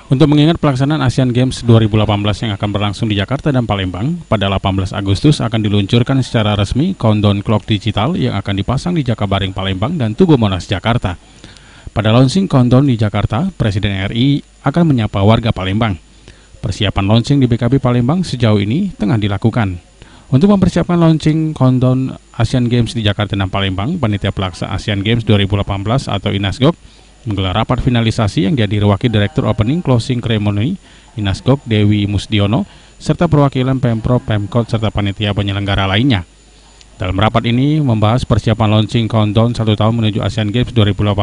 Untuk mengingat pelaksanaan Asian Games 2018 yang akan berlangsung di Jakarta dan Palembang, pada 18 Agustus akan diluncurkan secara resmi countdown clock digital yang akan dipasang di Jakabaring Palembang dan Tugu Monas Jakarta. Pada launching countdown di Jakarta, Presiden RI akan menyapa warga Palembang. Persiapan launching di BKB Palembang sejauh ini tengah dilakukan. Untuk mempersiapkan launching countdown Asian Games di Jakarta dan Palembang, Panitia Pelaksana Asian Games 2018 atau INASGOC menggelar rapat finalisasi yang dihadiri Wakil Direktur Opening Closing Ceremony INASGOC Dewi Musdiono serta perwakilan Pemprov, Pemkot serta panitia penyelenggara lainnya. Dalam rapat ini membahas persiapan launching countdown 1 tahun menuju Asian Games 2018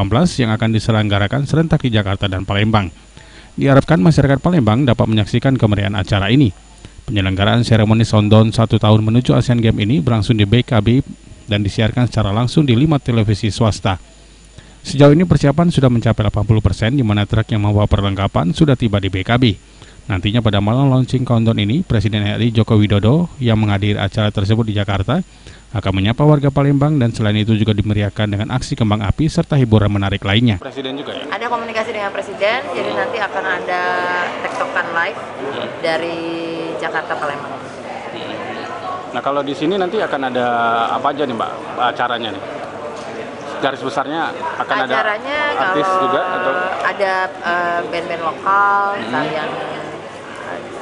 yang akan diselenggarakan serentak di Jakarta dan Palembang. Diharapkan masyarakat Palembang dapat menyaksikan kemeriahan acara ini. Penyelenggaraan seremoni countdown 1 tahun menuju Asian Games ini berlangsung di BKB dan disiarkan secara langsung di 5 televisi swasta. Sejauh ini persiapan sudah mencapai 80%, di mana truk yang membawa perlengkapan sudah tiba di BKB. Nantinya pada malam launching countdown ini, Presiden RI Joko Widodo yang menghadiri acara tersebut di Jakarta akan menyapa warga Palembang dan selain itu juga dimeriahkan dengan aksi kembang api serta hiburan menarik lainnya. Presiden juga ya? Ada komunikasi dengan Presiden, jadi nanti akan ada tektokan live dari Jakarta Palembang. Nah kalau di sini nanti akan ada apa aja nih Mbak acaranya nih? Garis besarnya akan acaranya ada artis juga atau ada band-band lokal, tarian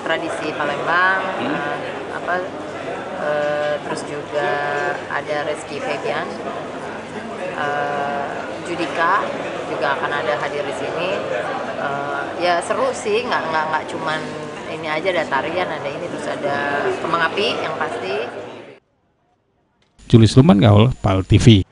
tradisi Palembang, terus juga ada Rizky Febian, Judika juga akan ada hadir di sini. Ya seru sih, nggak cuman ini aja, ada tarian, ada ini, terus ada kembang api yang pasti. Julius Luman Gaul, PAL TV.